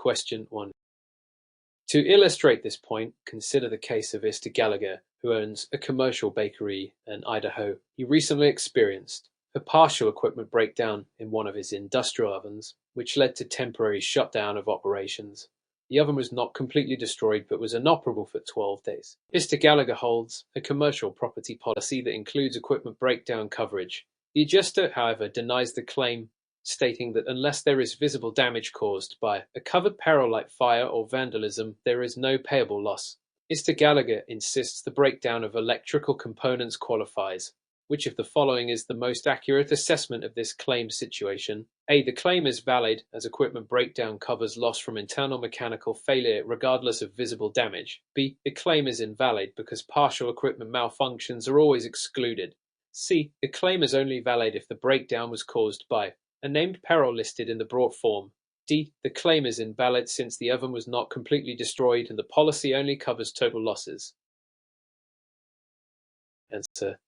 Question 1. To illustrate this point, consider the case of Mr. Gallagher, who owns a commercial bakery in Idaho. He recently experienced a partial equipment breakdown in one of his industrial ovens, which led to temporary shutdown of operations. The oven was not completely destroyed but was inoperable for 12 days. Mr. Gallagher holds a commercial property policy that includes equipment breakdown coverage. The adjuster, however, denies the claim, stating that unless there is visible damage caused by a covered peril like fire or vandalism, there is no payable loss. Mr. Gallagher insists the breakdown of electrical components qualifies. Which of the following is the most accurate assessment of this claim situation? A. The claim is valid as equipment breakdown covers loss from internal mechanical failure regardless of visible damage. B. The claim is invalid because partial equipment malfunctions are always excluded. C. The claim is only valid if the breakdown was caused by a named peril listed in the brought form. D. The claim is invalid since the oven was not completely destroyed and the policy only covers total losses. Answer.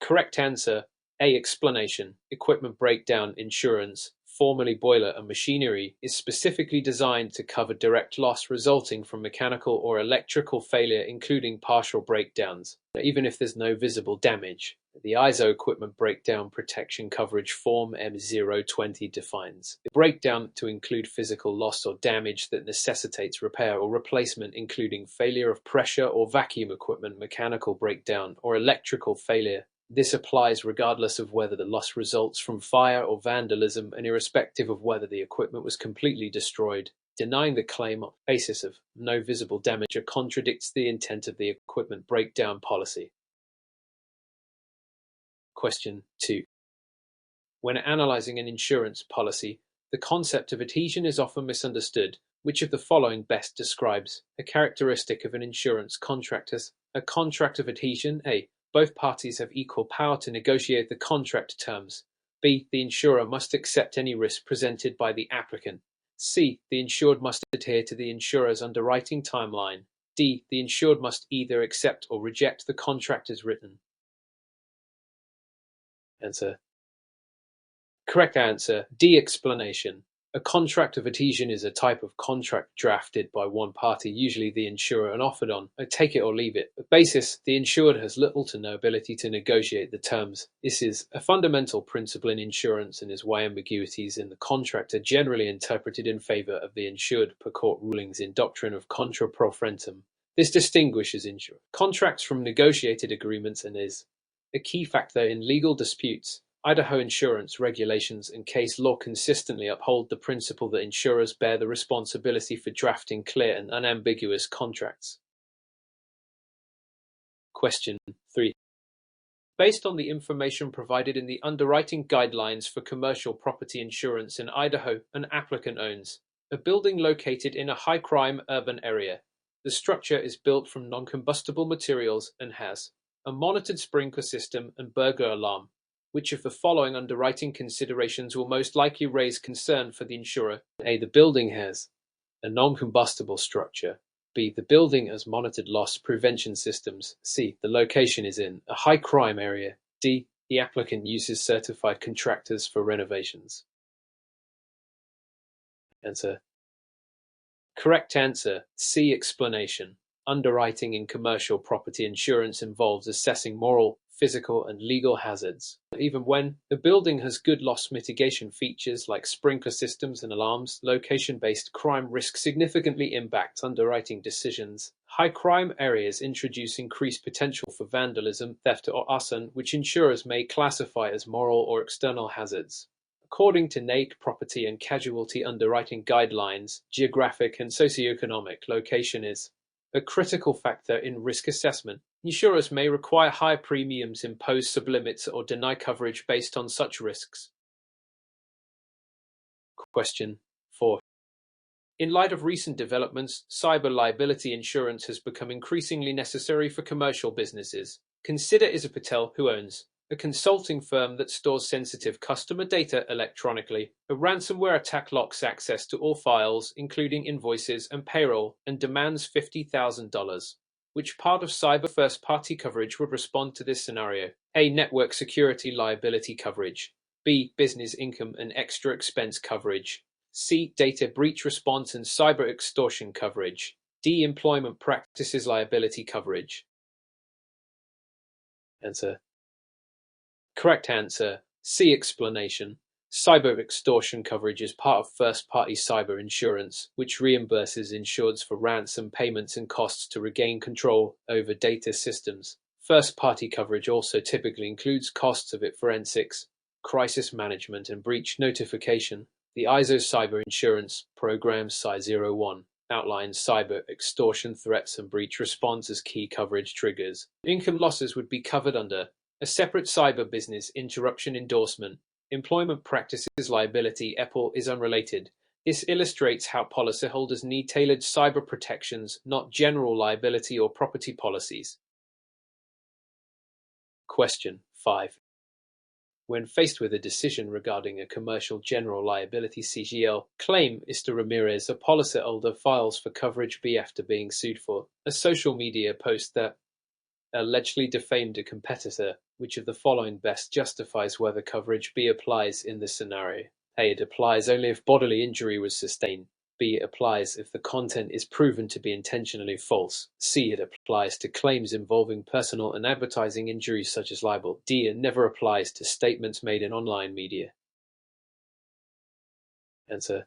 Correct answer. A. Explanation. Equipment breakdown insurance, formerly boiler and machinery, is specifically designed to cover direct loss resulting from mechanical or electrical failure, including partial breakdowns, even if there's no visible damage. The Idaho Equipment Breakdown Protection Coverage Form M020 defines a breakdown to include physical loss or damage that necessitates repair or replacement, including failure of pressure or vacuum equipment, mechanical breakdown, or electrical failure. This applies regardless of whether the loss results from fire or vandalism and irrespective of whether the equipment was completely destroyed. Denying the claim on the basis of no visible damage contradicts the intent of the equipment breakdown policy. Question 2. When analyzing an insurance policy, the concept of adhesion is often misunderstood. Which of the following best describes a characteristic of an insurance contract as a contract of adhesion? A. Both parties have equal power to negotiate the contract terms. B. The insurer must accept any risk presented by the applicant. C. The insured must adhere to the insurer's underwriting timeline. D. The insured must either accept or reject the contract as written. Answer. Correct answer. D. Explanation. A contract of adhesion is a type of contract drafted by one party, usually the insurer, and offered on a take-it-or-leave-it basis. The insured has little to no ability to negotiate the terms. This is a fundamental principle in insurance and is why ambiguities in the contract are generally interpreted in favor of the insured per court rulings in doctrine of contra pro frentem. This distinguishes insurance contracts from negotiated agreements and is a key factor in legal disputes. Idaho insurance regulations and case law consistently uphold the principle that insurers bear the responsibility for drafting clear and unambiguous contracts. Question 3. Based on the information provided in the underwriting guidelines for commercial property insurance in Idaho, an applicant owns a building located in a high-crime urban area. The structure is built from non-combustible materials and has a monitored sprinkler system and burglar alarm. Which of the following underwriting considerations will most likely raise concern for the insurer? A. The building has a non-combustible structure. B. The building has monitored loss prevention systems. C. The location is in a high-crime area. D. The applicant uses certified contractors for renovations. Answer. Correct answer. C. Explanation. Underwriting in commercial property insurance involves assessing moral, physical, and legal hazards. Even when the building has good loss mitigation features like sprinkler systems and alarms, location-based crime risk significantly impacts underwriting decisions. High crime areas introduce increased potential for vandalism, theft, or arson, which insurers may classify as moral or external hazards. According to NAIC property and casualty underwriting guidelines, geographic and socioeconomic location is a critical factor in risk assessment. Insurers may require high premiums, impose sublimits, or deny coverage based on such risks. Question 4. In light of recent developments, cyber liability insurance has become increasingly necessary for commercial businesses. Consider Isa Patel, who owns a consulting firm that stores sensitive customer data electronically. A ransomware attack locks access to all files, including invoices and payroll, and demands $50,000. Which part of cyber first-party coverage would respond to this scenario? A. Network security liability coverage. B. Business income and extra expense coverage. C. Data breach response and cyber extortion coverage. D. Employment practices liability coverage. Answer. Correct answer. C. Explanation. Cyber extortion coverage is part of first-party cyber insurance, which reimburses insureds for ransom payments and costs to regain control over data systems. First-party coverage also typically includes costs of forensics, crisis management, and breach notification. The ISO Cyber Insurance Program Cy01 outlines cyber extortion threats and breach response as key coverage triggers. Income losses would be covered under a separate cyber business interruption endorsement. Employment practices liability (EPL) is unrelated. This illustrates how policyholders need tailored cyber protections, not general liability or property policies. Question 5. When faced with a decision regarding a commercial general liability (CGL) claim, Mr. Ramirez, a policyholder, files for coverage B after being sued for a social media post that allegedly defamed a competitor. Which of the following best justifies whether coverage B applies in this scenario? A. It applies only if bodily injury was sustained. B. It applies if the content is proven to be intentionally false. C. It applies to claims involving personal and advertising injuries such as libel. D. It never applies to statements made in online media. Answer.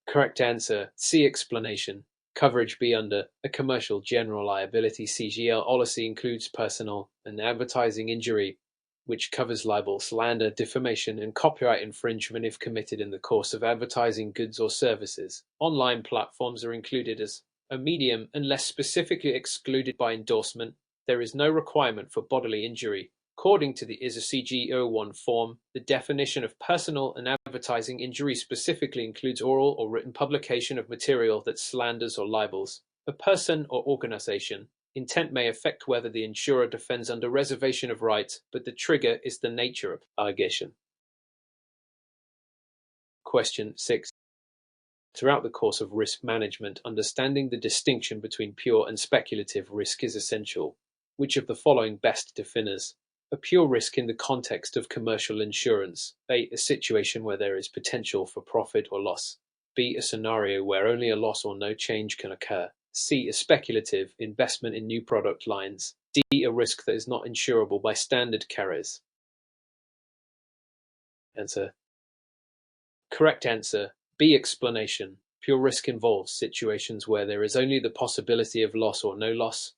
Correct answer. C. Explanation. Coverage B under a commercial general liability (CGL) policy includes personal and advertising injury, which covers libel, slander, defamation, and copyright infringement if committed in the course of advertising goods or services. Online platforms are included as a medium unless specifically excluded by endorsement. There is no requirement for bodily injury. According to the ISO CG01 form, the definition of personal and advertising injury specifically includes oral or written publication of material that slanders or libels a person or organization. Intent may affect whether the insurer defends under reservation of rights, but the trigger is the nature of allegation. Question 6. Throughout the course of risk management, understanding the distinction between pure and speculative risk is essential. Which of the following best defines a pure risk in the context of commercial insurance? A. A situation where there is potential for profit or loss. B. A scenario where only a loss or no change can occur. C. A speculative investment in new product lines. D. A risk that is not insurable by standard carriers. Answer. Correct answer. B. Explanation. Pure risk involves situations where there is only the possibility of loss or no loss,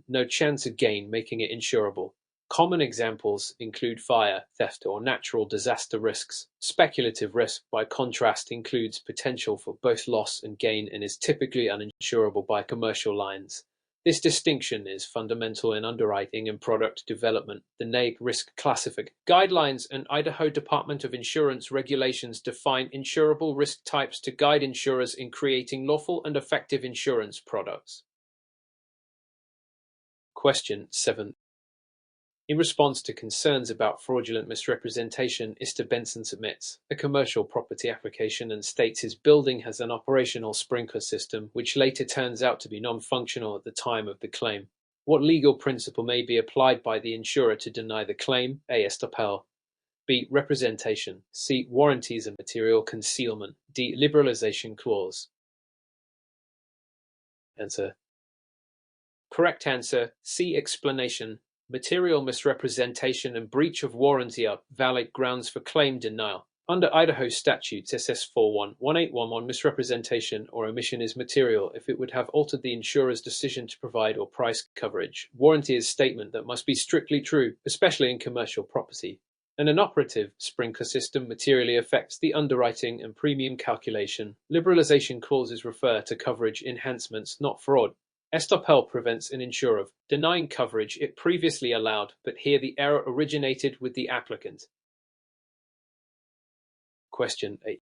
no chance of gain, making it insurable. Common examples include fire, theft, or natural disaster risks. Speculative risk, by contrast, includes potential for both loss and gain and is typically uninsurable by commercial lines. This distinction is fundamental in underwriting and product development. The NAIC Risk Classification Guidelines and Idaho Department of Insurance regulations define insurable risk types to guide insurers in creating lawful and effective insurance products. Question 7. In response to concerns about fraudulent misrepresentation, Mr. Benson submits a commercial property application and states his building has an operational sprinkler system, which later turns out to be non-functional at the time of the claim. What legal principle may be applied by the insurer to deny the claim? A. Estoppel. B. Representation. C. Warranties and material concealment. D. Liberalization clause. Answer. Correct answer. C. Explanation. Material misrepresentation and breach of warranty are valid grounds for claim denial. Under Idaho statutes SS41, 1811, misrepresentation or omission is material if it would have altered the insurer's decision to provide or price coverage. Warranty is a statement that must be strictly true, especially in commercial property. An inoperative sprinkler system materially affects the underwriting and premium calculation. Liberalization clauses refer to coverage enhancements, not fraud. Estoppel prevents an insurer of denying coverage it previously allowed, but here the error originated with the applicant. Question 8.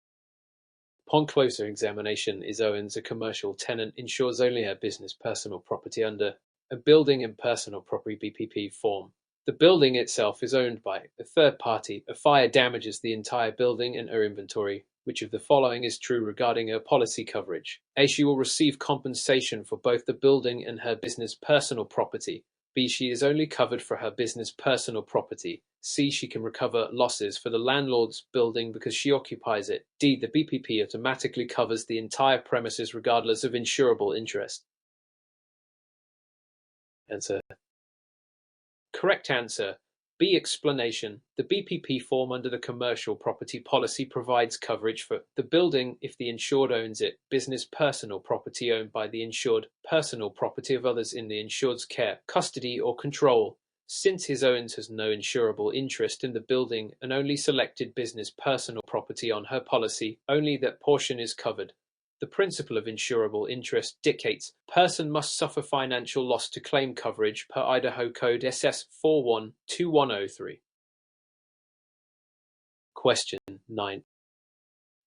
Upon closer examination, is Owens a commercial tenant insures only her business personal property under a building and personal property BPP form. The building itself is owned by a third party. A fire damages the entire building and her inventory. Which of the following is true regarding her policy coverage? A. She will receive compensation for both the building and her business personal property. B. She is only covered for her business personal property. C. She can recover losses for the landlord's building because she occupies it. D. The BPP automatically covers the entire premises regardless of insurable interest. Answer. Correct answer. B. Explanation. The BPP form under the commercial property policy provides coverage for the building if the insured owns it, business personal property owned by the insured, personal property of others in the insured's care, custody or control. Since his owns has no insurable interest in the building and only selected business personal property on her policy, only that portion is covered. The principle of insurable interest dictates person must suffer financial loss to claim coverage per Idaho Code SS 412103. Question 9.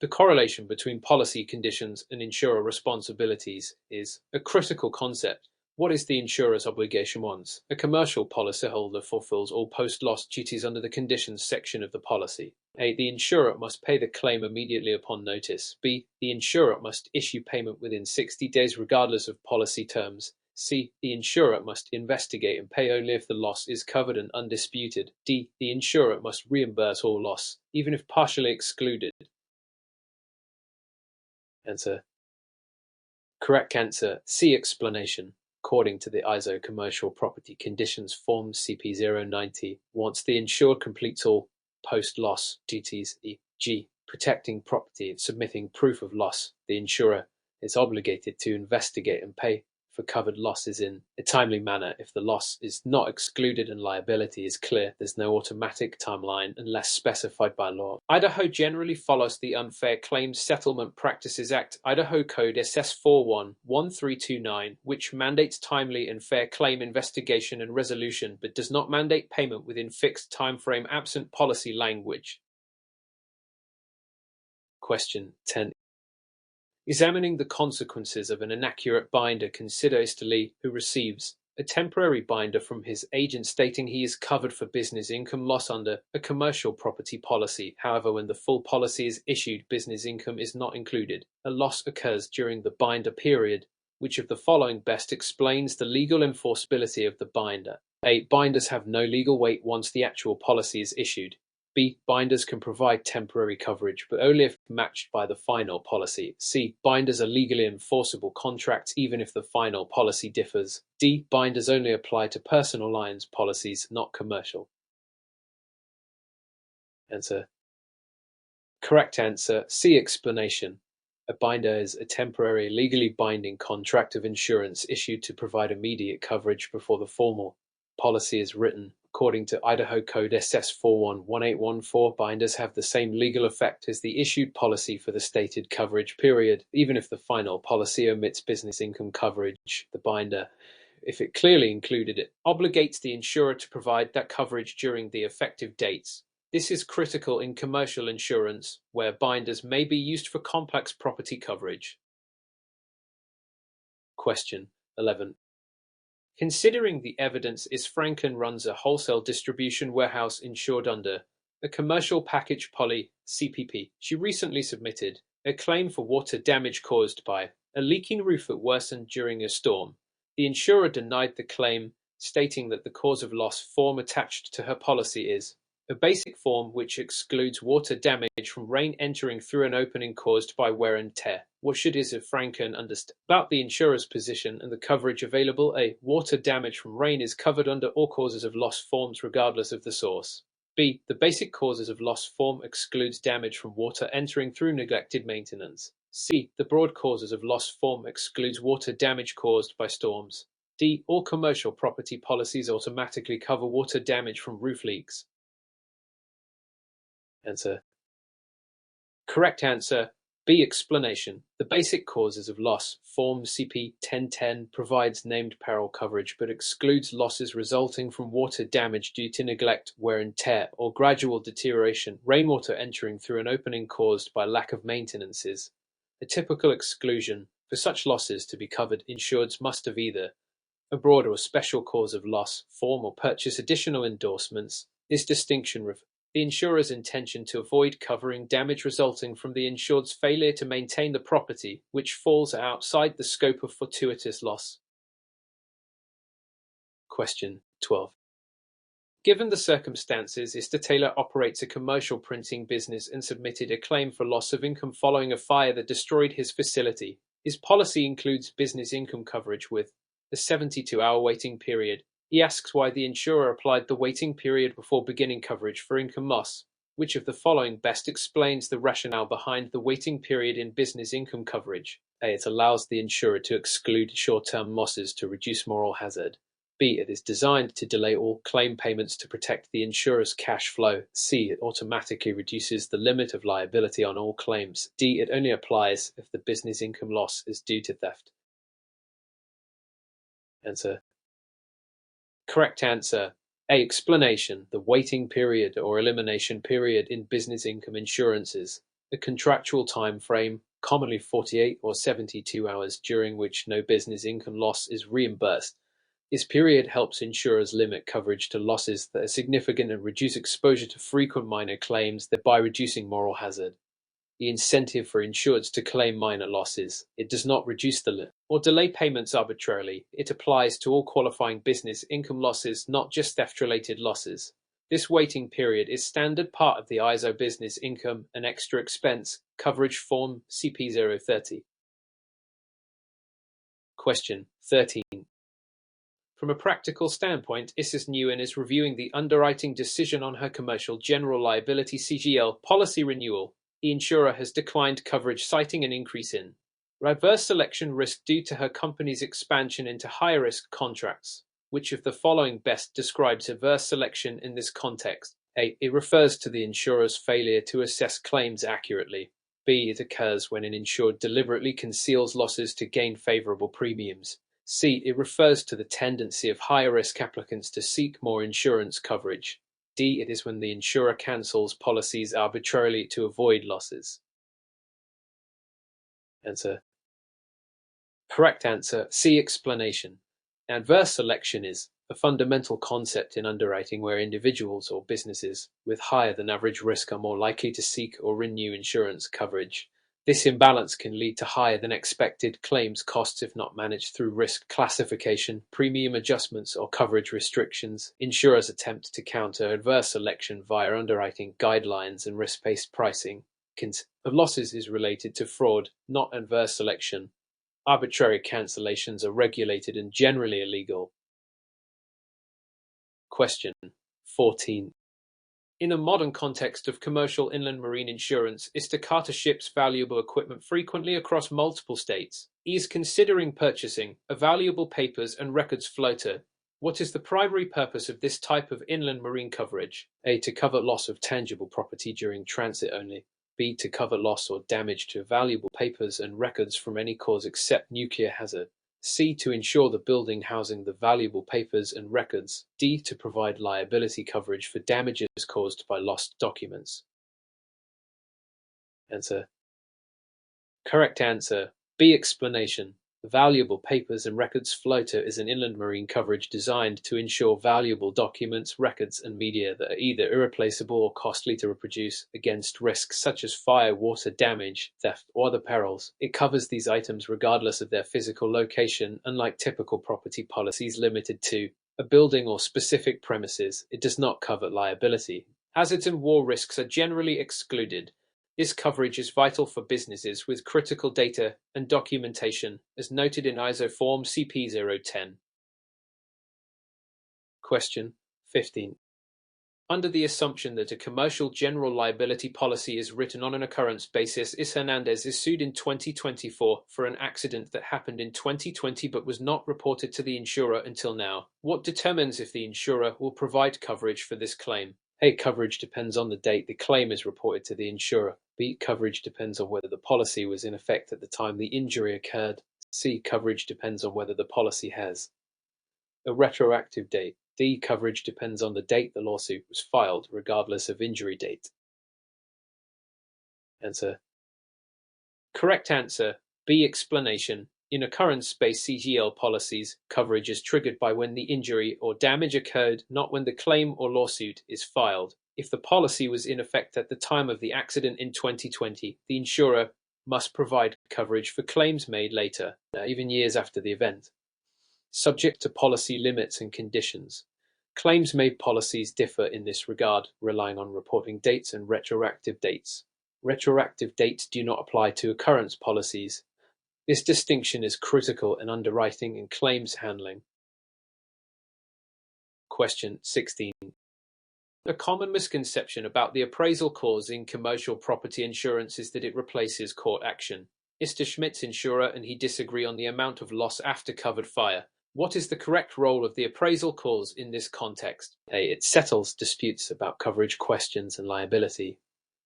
The correlation between policy conditions and insurer responsibilities is a critical concept. What is the insurer's obligation once a commercial policyholder fulfills all post-loss duties under the conditions section of the policy? A. The insurer must pay the claim immediately upon notice. B. The insurer must issue payment within 60 days regardless of policy terms. C. The insurer must investigate and pay only if the loss is covered and undisputed. D. The insurer must reimburse all loss, even if partially excluded. Answer. Correct answer. C. Explanation. According to the Idaho Commercial Property Conditions Form CP090, once the insured completes all post-loss duties, e.g., protecting property and submitting proof of loss, the insurer is obligated to investigate and pay for covered losses in a timely manner. If the loss is not excluded and liability is clear, there's no automatic timeline unless specified by law. Idaho generally follows the Unfair Claims Settlement Practices Act, Idaho Code SS 411329, which mandates timely and fair claim investigation and resolution, but does not mandate payment within fixed time frame absent policy language. Question 10. Examining the consequences of an inaccurate binder, consider Lee, who receives a temporary binder from his agent stating he is covered for business income loss under a commercial property policy. However, when the full policy is issued, business income is not included. A loss occurs during the binder period. Which of the following best explains the legal enforceability of the binder? A. Binders have no legal weight once the actual policy is issued. B. Binders can provide temporary coverage, but only if matched by the final policy. C. Binders are legally enforceable contracts even if the final policy differs. D. Binders only apply to personal lines policies, not commercial. Answer. Correct answer. C. Explanation. A binder is a temporary, legally binding contract of insurance issued to provide immediate coverage before the formal policy is written. According to Idaho Code SS 411814, binders have the same legal effect as the issued policy for the stated coverage period. Even if the final policy omits business income coverage, the binder, if it clearly included it, obligates the insurer to provide that coverage during the effective dates. This is critical in commercial insurance, where binders may be used for complex property coverage. Question 11. Considering the evidence, is Franken runs a wholesale distribution warehouse insured under a commercial package poly CPP. She recently submitted a claim for water damage caused by a leaking roof that worsened during a storm. The insurer denied the claim, stating that the cause of loss form attached to her policy is a basic form which excludes water damage from rain entering through an opening caused by wear and tear. What should Franken understand about the insurer's position and the coverage available? A. Water damage from rain is covered under all causes of loss forms regardless of the source. B. The basic causes of loss form excludes damage from water entering through neglected maintenance. C. The broad causes of loss form excludes water damage caused by storms. D. All commercial property policies automatically cover water damage from roof leaks. Answer. Correct answer. B. Explanation. The basic causes of loss, Form CP 1010, provides named peril coverage but excludes losses resulting from water damage due to neglect, wear and tear, or gradual deterioration, rainwater entering through an opening caused by lack of maintenances. A typical exclusion. For such losses to be covered, insureds must have either a broad or special cause of loss, form or purchase additional endorsements. This distinction refers the insurer's intention to avoid covering damage resulting from the insured's failure to maintain the property, which falls outside the scope of fortuitous loss. Question 12. Given the circumstances, Mr. Taylor operates a commercial printing business and submitted a claim for loss of income following a fire that destroyed his facility. His policy includes business income coverage with a 72-hour waiting period. He asks why the insurer applied the waiting period before beginning coverage for income loss. Which of the following best explains the rationale behind the waiting period in business income coverage? A. It allows the insurer to exclude short-term losses to reduce moral hazard. B. It is designed to delay all claim payments to protect the insurer's cash flow. C. It automatically reduces the limit of liability on all claims. D. It only applies if the business income loss is due to theft. Answer. Correct answer. A. Explanation. The waiting period or elimination period in business income insurances. A contractual time frame, commonly 48 or 72 hours, during which no business income loss is reimbursed. This period helps insurers limit coverage to losses that are significant and reduce exposure to frequent minor claims, thereby reducing moral hazard. The incentive for insureds to claim minor losses. It does not reduce the limit or delay payments arbitrarily. It applies to all qualifying business income losses, not just theft-related losses. This waiting period is standard part of the ISO Business Income and Extra Expense Coverage Form CP030. Question 13. From a practical standpoint, Mrs. Nguyen is reviewing the underwriting decision on her commercial general liability CGL policy renewal. The insurer has declined coverage, citing an increase in reverse selection risk due to her company's expansion into higher risk contracts. Which of the following best describes adverse selection in this context? A. It refers to the insurer's failure to assess claims accurately. B. It occurs when an insured deliberately conceals losses to gain favorable premiums. C. It refers to the tendency of higher-risk applicants to seek more insurance coverage. D. It is when the insurer cancels policies arbitrarily to avoid losses. Answer. Correct answer. C. Explanation. Adverse selection is a fundamental concept in underwriting where individuals or businesses with higher than average risk are more likely to seek or renew insurance coverage. This imbalance can lead to higher than expected claims costs if not managed through risk classification, premium adjustments, or coverage restrictions. Insurers attempt to counter adverse selection via underwriting guidelines and risk-based pricing. Of losses is related to fraud, not adverse selection. Arbitrary cancellations are regulated and generally illegal. Question 14. In a modern context of commercial inland marine insurance, Istacata ships valuable equipment frequently across multiple states. He is considering purchasing a valuable papers and records floater. What is the primary purpose of this type of inland marine coverage? A. To cover loss of tangible property during transit only. B. To cover loss or damage to valuable papers and records from any cause except nuclear hazard. C. To insure the building housing the valuable papers and records. D. To provide liability coverage for damages caused by lost documents. Answer. Correct answer. B. Explanation. The valuable papers and records floater is an inland marine coverage designed to insure valuable documents, records, and media that are either irreplaceable or costly to reproduce against risks such as fire, water damage, theft, or other perils. It covers these items regardless of their physical location, unlike typical property policies limited to a building or specific premises. It does not cover liability. Hazards and war risks are generally excluded. This coverage is vital for businesses with critical data and documentation, as noted in ISO Form CP010. Question 15. Under the assumption that a commercial general liability policy is written on an occurrence basis, Is Hernandez is sued in 2024 for an accident that happened in 2020 but was not reported to the insurer until now. What determines if the insurer will provide coverage for this claim? A. Coverage depends on the date the claim is reported to the insurer. B. Coverage depends on whether the policy was in effect at the time the injury occurred. C. Coverage depends on whether the policy has a retroactive date. D. Coverage depends on the date the lawsuit was filed, regardless of injury date. Answer. Correct answer. B. Explanation. In occurrence-based CGL policies, coverage is triggered by when the injury or damage occurred, not when the claim or lawsuit is filed. If the policy was in effect at the time of the accident in 2020, the insurer must provide coverage for claims made later, even years after the event. subject to policy limits and conditions. Claims-made policies differ in this regard, relying on reporting dates and retroactive dates. Retroactive dates do not apply to occurrence policies. This distinction is critical in underwriting and claims handling. Question 16. A common misconception about the appraisal clause in commercial property insurance is that it replaces court action. Mr. Schmidt's insurer and he disagree on the amount of loss after covered fire. What is the correct role of the appraisal clause in this context? A. It settles disputes about coverage questions and liability.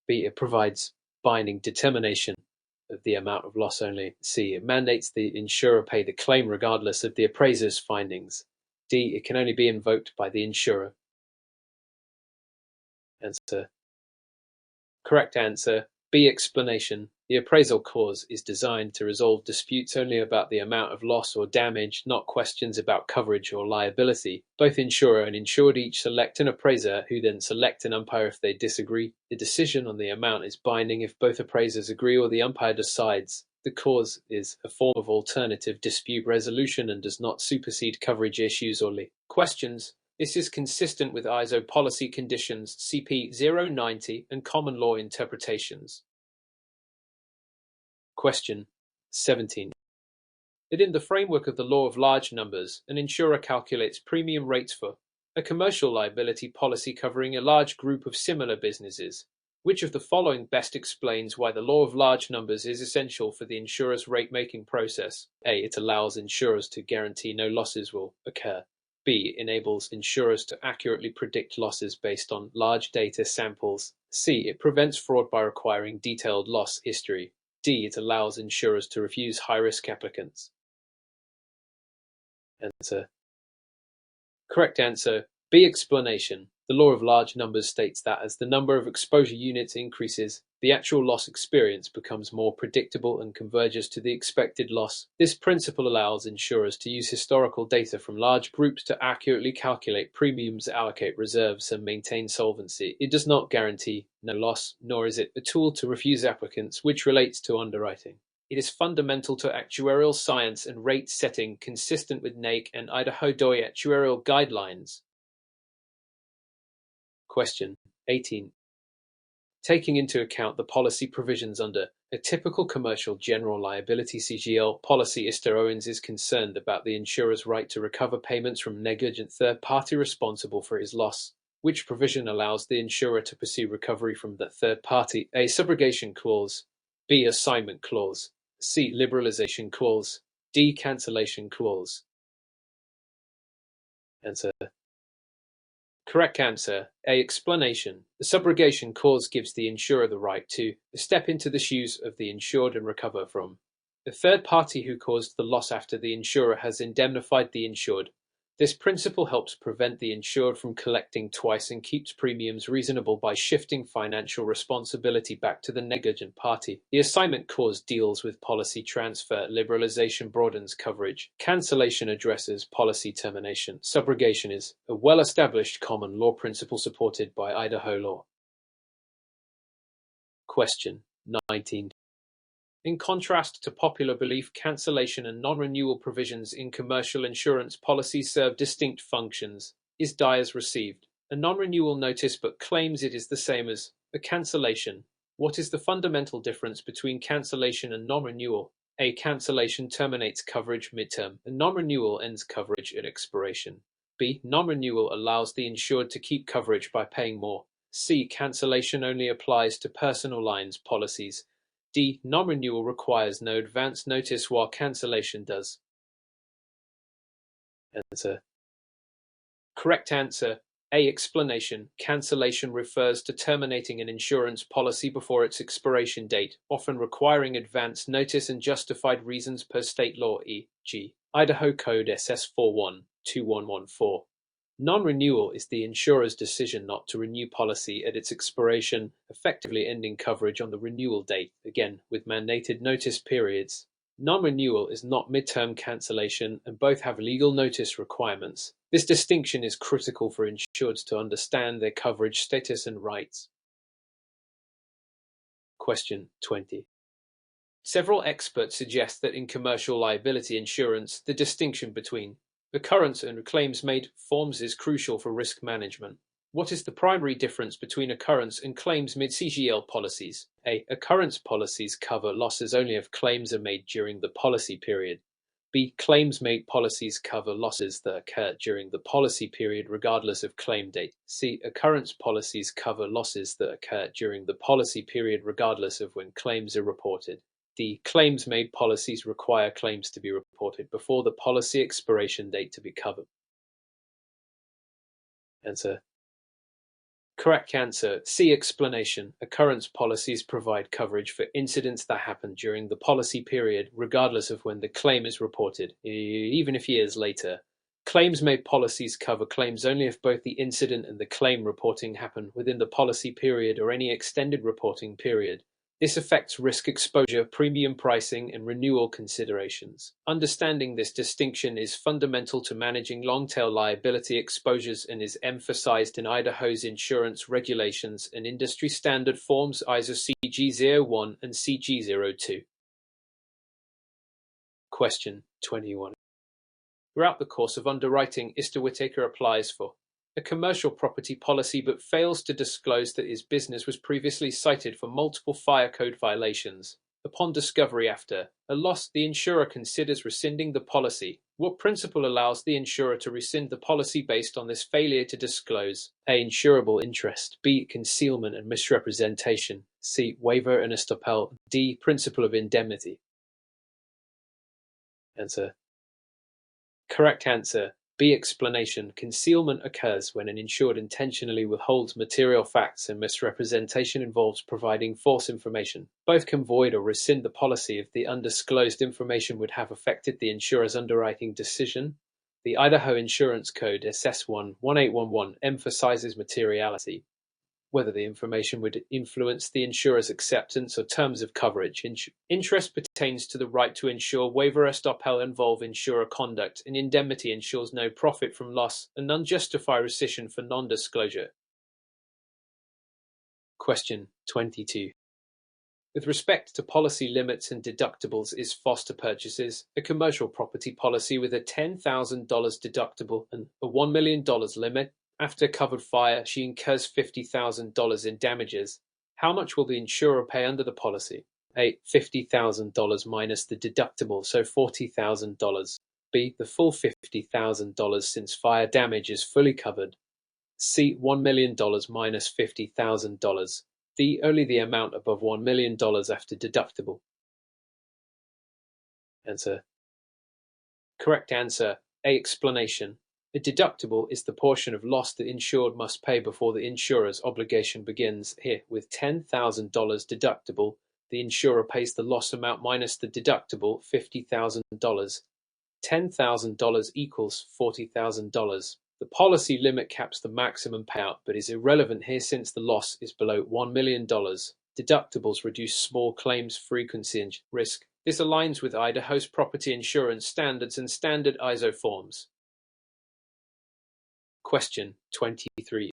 B. It provides binding determination of the amount of loss only. C. It mandates the insurer pay the claim regardless of the appraiser's findings. D. It can only be invoked by the insurer. Answer. Correct answer. B. Explanation. The appraisal clause is designed to resolve disputes only about the amount of loss or damage, not questions about coverage or liability. Both insurer and insured each select an appraiser, who then select an umpire if they disagree. The decision on the amount is binding if both appraisers agree or the umpire decides. The clause is a form of alternative dispute resolution and does not supersede coverage issues or questions. This is consistent with ISO policy conditions CP 090 and common law interpretations. Question 17. Within the framework of the law of large numbers, an insurer calculates premium rates for a commercial liability policy covering a large group of similar businesses. Which of the following best explains why the law of large numbers is essential for the insurer's rate-making process? A. It allows insurers to guarantee no losses will occur. B. Enables insurers to accurately predict losses based on large data samples. C. It prevents fraud by requiring detailed loss history. D. It allows insurers to refuse high-risk applicants. Answer. Correct answer. B. Explanation. The law of large numbers states that as the number of exposure units increases, the actual loss experience becomes more predictable and converges to the expected loss. This principle allows insurers to use historical data from large groups to accurately calculate premiums, allocate reserves, and maintain solvency. It does not guarantee no loss, nor is it a tool to refuse applicants, which relates to underwriting. It is fundamental to actuarial science and rate setting consistent with NAIC and Idaho DOI actuarial guidelines. Question 18. Taking into account the policy provisions under a typical commercial general liability CGL policy, Mr. Owens is concerned about the insurer's right to recover payments from negligent third party responsible for his loss. Which provision allows the insurer to pursue recovery from the third party? A. Subrogation clause. B. Assignment clause. C. Liberalization clause. D. Cancellation clause. Answer. Correct answer. A. Explanation. The subrogation clause gives the insurer the right to step into the shoes of the insured and recover from the third party who caused the loss after the insurer has indemnified the insured. This principle helps prevent the insured from collecting twice and keeps premiums reasonable by shifting financial responsibility back to the negligent party. The assignment clause deals with policy transfer. Liberalization broadens coverage. Cancellation addresses policy termination. Subrogation is a well-established common law principle supported by Idaho law. Question 19. In contrast to popular belief, cancellation and non-renewal provisions in commercial insurance policies serve distinct functions. Is DIAS received a non-renewal notice but claims it is the same as a cancellation? What is the fundamental difference between cancellation and non-renewal? A. Cancellation terminates coverage midterm, and non-renewal ends coverage at expiration. B. Non-renewal allows the insured to keep coverage by paying more. C. Cancellation only applies to personal lines policies. D. Non-renewal requires no advance notice while cancellation does. Answer. Correct answer. A. Explanation. Cancellation refers to terminating an insurance policy before its expiration date, often requiring advance notice and justified reasons per state law, e.g. Idaho Code SS 412114. Non-renewal is the insurer's decision not to renew policy at its expiration, effectively ending coverage on the renewal date, again with mandated notice periods. Non-renewal is not midterm cancellation, and both have legal notice requirements. This distinction is critical for insureds to understand their coverage status and rights. Question 20. Several experts suggest that in commercial liability insurance, the distinction between Occurrence and claims made forms is crucial for risk management. What is the primary difference between occurrence and claims made CGL policies? A. Occurrence policies cover losses only if claims are made during the policy period. B. Claims made policies cover losses that occur during the policy period regardless of claim date. C. Occurrence policies cover losses that occur during the policy period regardless of when claims are reported. D. Claims made policies require claims to be reported before the policy expiration date to be covered. Answer. Correct answer. C. Explanation. Occurrence policies provide coverage for incidents that happen during the policy period, regardless of when the claim is reported, even if years later. Claims made policies cover claims only if both the incident and the claim reporting happen within the policy period or any extended reporting period. This affects risk exposure, premium pricing, and renewal considerations. Understanding this distinction is fundamental to managing long-tail liability exposures and is emphasized in Idaho's insurance regulations and industry standard forms ISO CG01 and CG02. Question 21. Throughout the course of underwriting, Mr. Whitaker applies for a commercial property policy but fails to disclose that his business was previously cited for multiple fire code violations. Upon discovery after a loss, the insurer considers rescinding the policy. What principle allows the insurer to rescind the policy based on this failure to disclose? A. Insurable interest. B. Concealment and misrepresentation. C. Waiver and estoppel. D. Principle of indemnity. Answer. Correct answer. B. Explanation. Concealment occurs when an insured intentionally withholds material facts and misrepresentation involves providing false information. Both can void or rescind the policy if the undisclosed information would have affected the insurer's underwriting decision. The Idaho Insurance Code SS1 1811 emphasizes materiality. Whether the information would influence the insurer's acceptance or terms of coverage. Interest pertains to the right to insure. Waiver estoppel involve insurer conduct, and indemnity ensures no profit from loss, and none justify rescission for non-disclosure. Question 22. With respect to policy limits and deductibles is Foster purchases a commercial property policy with a $10,000 deductible and a $1 million limit. After covered fire, she incurs $50,000 in damages. How much will the insurer pay under the policy? A. $50,000 minus the deductible, so $40,000. B. The full $50,000 since fire damage is fully covered. C. $1 million minus $50,000. D. Only the amount above $1 million after deductible. Answer. Correct answer. A. Explanation. A deductible is the portion of loss the insured must pay before the insurer's obligation begins. Here, with $10,000 deductible, the insurer pays the loss amount minus the deductible, $50,000. $10,000 equals $40,000. The policy limit caps the maximum payout, but is irrelevant here since the loss is below $1 million. Deductibles reduce small claims frequency and risk. This aligns with Idaho's property insurance standards and standard ISO forms. Question 23.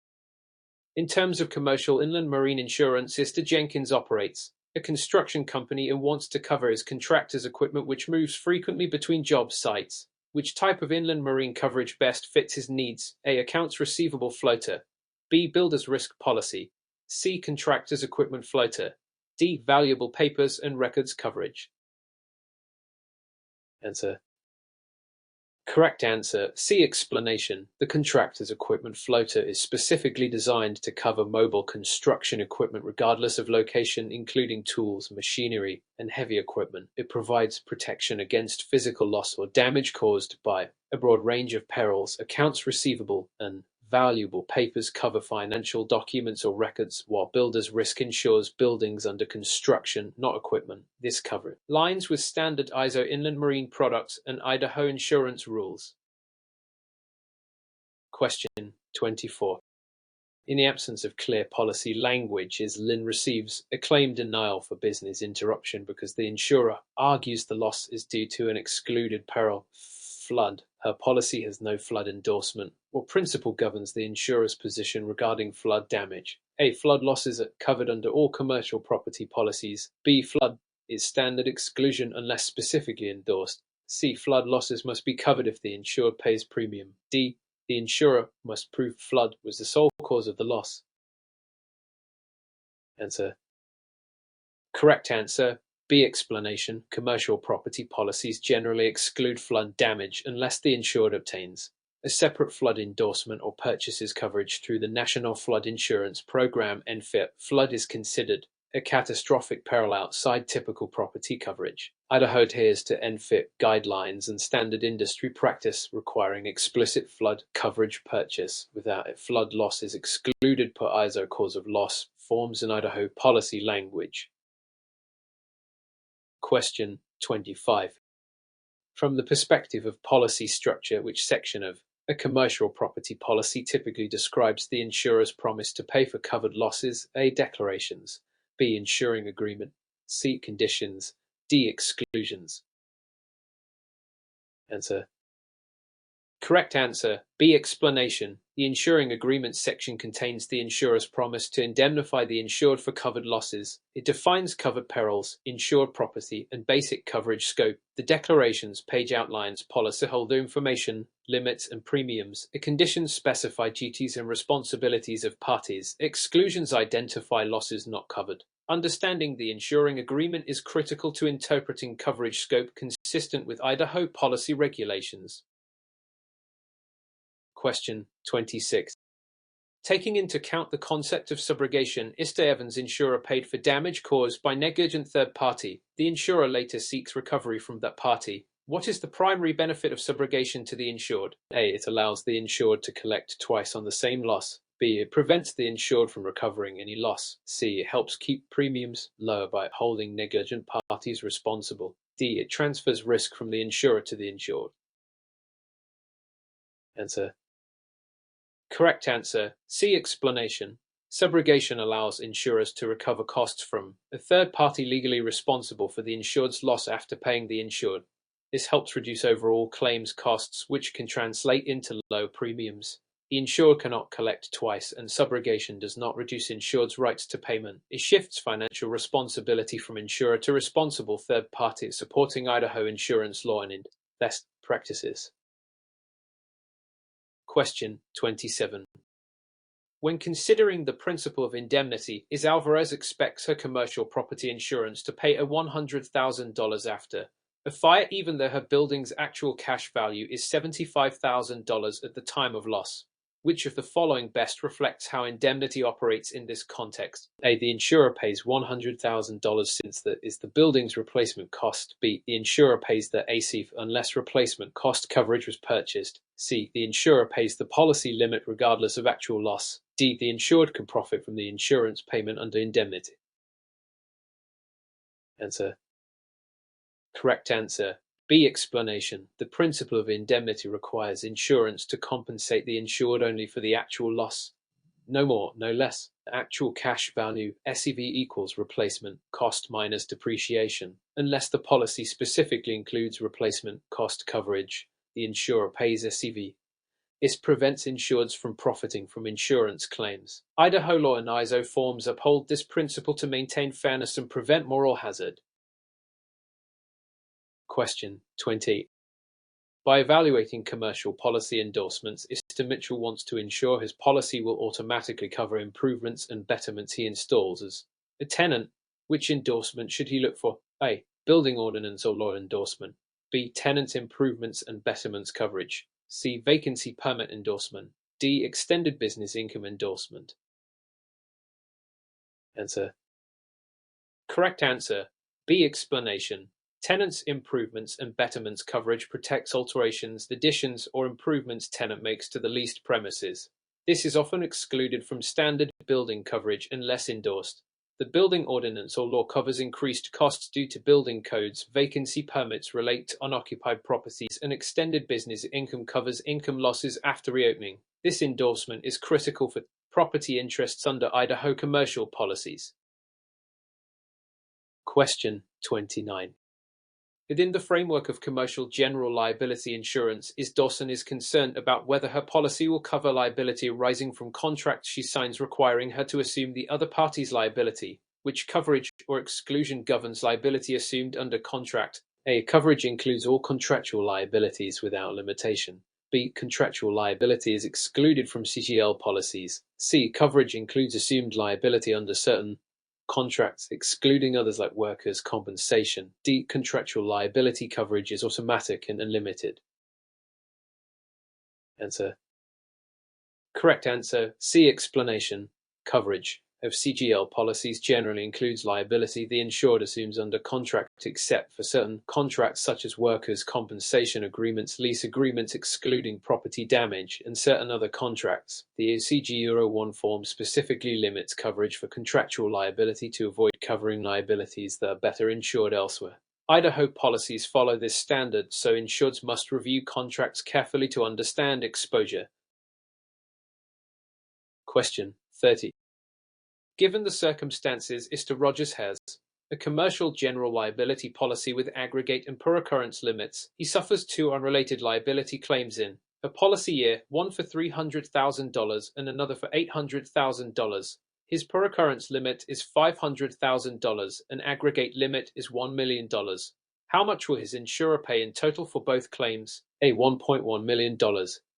In terms of commercial inland marine insurance, Mr. Jenkins operates a construction company and wants to cover his contractor's equipment which moves frequently between job sites. Which type of inland marine coverage best fits his needs? A. Accounts receivable floater. B. Builder's risk policy. C. Contractor's equipment floater. D. Valuable papers and records coverage. Answer. Correct answer. C. Explanation. The contractor's equipment floater is specifically designed to cover mobile construction equipment regardless of location, including tools, machinery, and heavy equipment. It provides protection against physical loss or damage caused by a broad range of perils. Accounts receivable and valuable papers cover financial documents or records, while builder's risk insures buildings under construction, not equipment. This cover aligns with standard ISO inland marine products and Idaho insurance rules. Question 24. In the absence of clear policy language, Lynn receives a claim denial for business interruption because the insurer argues the loss is due to an excluded peril, flood. Her policy has no flood endorsement. What principle governs the insurer's position regarding flood damage? A. Flood losses are covered under all commercial property policies. B. Flood is standard exclusion unless specifically endorsed. C. Flood losses must be covered if the insured pays premium. D. The insurer must prove flood was the sole cause of the loss. Answer. Correct answer. B. Explanation. Commercial property policies generally exclude flood damage unless the insured obtains a separate flood endorsement or purchases coverage through the National Flood Insurance Program (NFIP). Flood is considered a catastrophic peril outside typical property coverage. Idaho adheres to NFIP guidelines and standard industry practice requiring explicit flood coverage purchase. Without it, flood loss is excluded per ISO cause of loss forms in Idaho policy language. Question 25. From the perspective of policy structure, which section of a commercial property policy typically describes the insurer's promise to pay for covered losses? A. Declarations. B. Insuring agreement. C. Conditions. D. Exclusions. Answer. Correct answer. B. Explanation. The insuring agreement section contains the insurer's promise to indemnify the insured for covered losses. It defines covered perils, insured property, and basic coverage scope. The declarations page outlines policyholder information, limits, and premiums. The conditions specify duties and responsibilities of parties. Exclusions identify losses not covered. Understanding the insuring agreement is critical to interpreting coverage scope consistent with Idaho policy regulations. Question 26. Taking into account the concept of subrogation, Mr. Evans' insurer paid for damage caused by negligent third party. The insurer later seeks recovery from that party. What is the primary benefit of subrogation to the insured? A. It allows the insured to collect twice on the same loss. B. It prevents the insured from recovering any loss. C. It helps keep premiums lower by holding negligent parties responsible. D. It transfers risk from the insurer to the insured. Answer. Correct answer. C. Explanation. Subrogation allows insurers to recover costs from a third party legally responsible for the insured's loss after paying the insured. This helps reduce overall claims costs, which can translate into low premiums. The insured cannot collect twice, and subrogation does not reduce insured's rights to payment. It shifts financial responsibility from insurer to responsible third party, supporting Idaho insurance law and best practices. Question 27. When considering the principle of indemnity, is Alvarez expects her commercial property insurance to pay a $100,000 after a fire even though her building's actual cash value is $75,000 at the time of loss? Which of the following best reflects how indemnity operates in this context? A. The insurer pays $100,000 since that is the building's replacement cost. B. The insurer pays the ACF unless replacement cost coverage was purchased. C. The insurer pays the policy limit regardless of actual loss. D. The insured can profit from the insurance payment under indemnity. Answer. Correct answer. B. Explanation. The principle of indemnity requires insurance to compensate the insured only for the actual loss. No more, no less. Actual cash value, SEV equals replacement cost minus depreciation. Unless the policy specifically includes replacement cost coverage, the insurer pays SEV. This prevents insureds from profiting from insurance claims. Idaho law and ISO forms uphold this principle to maintain fairness and prevent moral hazard. Question 20. By evaluating commercial policy endorsements, Mr. Mitchell wants to ensure his policy will automatically cover improvements and betterments he installs as a tenant. Which endorsement should he look for? A. Building ordinance or law endorsement. B. Tenant improvements and betterments coverage. C. Vacancy permit endorsement. D. Extended business income endorsement. Answer. Correct answer. B. Explanation. Tenants' improvements and betterments coverage protects alterations, additions, or improvements tenant makes to the leased premises. This is often excluded from standard building coverage unless endorsed. The building ordinance or law covers increased costs due to building codes. Vacancy permits relate to unoccupied properties, and extended business income covers income losses after reopening. This endorsement is critical for property interests under Idaho commercial policies. Question 29. Within the framework of commercial general liability insurance, Dawson is concerned about whether her policy will cover liability arising from contracts she signs requiring her to assume the other party's liability. Which coverage or exclusion governs liability assumed under contract? A. Coverage includes all contractual liabilities without limitation. B. Contractual liability is excluded from CGL policies. C. Coverage includes assumed liability under certain contracts, excluding others like workers' compensation. D. Contractual liability coverage is automatic and unlimited. Answer. Correct answer. C. Explanation. Coverage of CGL policies generally includes liability the insured assumes under contract except for certain contracts such as workers' compensation agreements, lease agreements excluding property damage, and certain other contracts. The CG Euro 1 form specifically limits coverage for contractual liability to avoid covering liabilities that are better insured elsewhere. Idaho policies follow this standard, so insureds must review contracts carefully to understand exposure. Question 30. Given the circumstances Mr. Rogers has a commercial general liability policy with aggregate and per occurrence limits. He suffers two unrelated liability claims in a policy year, one for $300,000 and another for $800,000. His per occurrence limit is $500,000 and aggregate limit is $1 million. How much will his insurer pay in total for both claims? A. $1.1 million,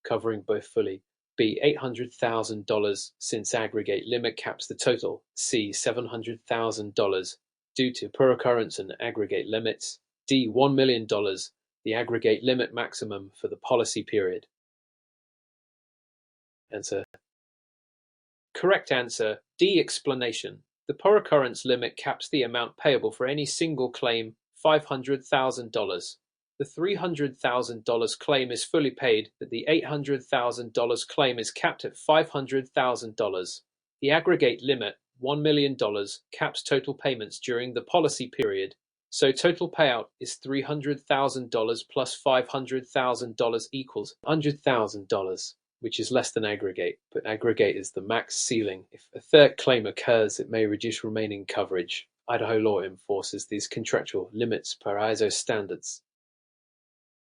covering both fully. B. $800,000 since aggregate limit caps the total. C. $700,000 due to per occurrence and aggregate limits. D. $1 million, the aggregate limit maximum for the policy period. Answer. Correct answer. D. Explanation. The per occurrence limit caps the amount payable for any single claim, $500,000. The $300,000 claim is fully paid, but the $800,000 claim is capped at $500,000. The aggregate limit, $1 million, caps total payments during the policy period, so total payout is $300,000 plus $500,000 equals $100,000, which is less than aggregate, but aggregate is the max ceiling. If a third claim occurs, it may reduce remaining coverage. Idaho law enforces these contractual limits per ISO standards.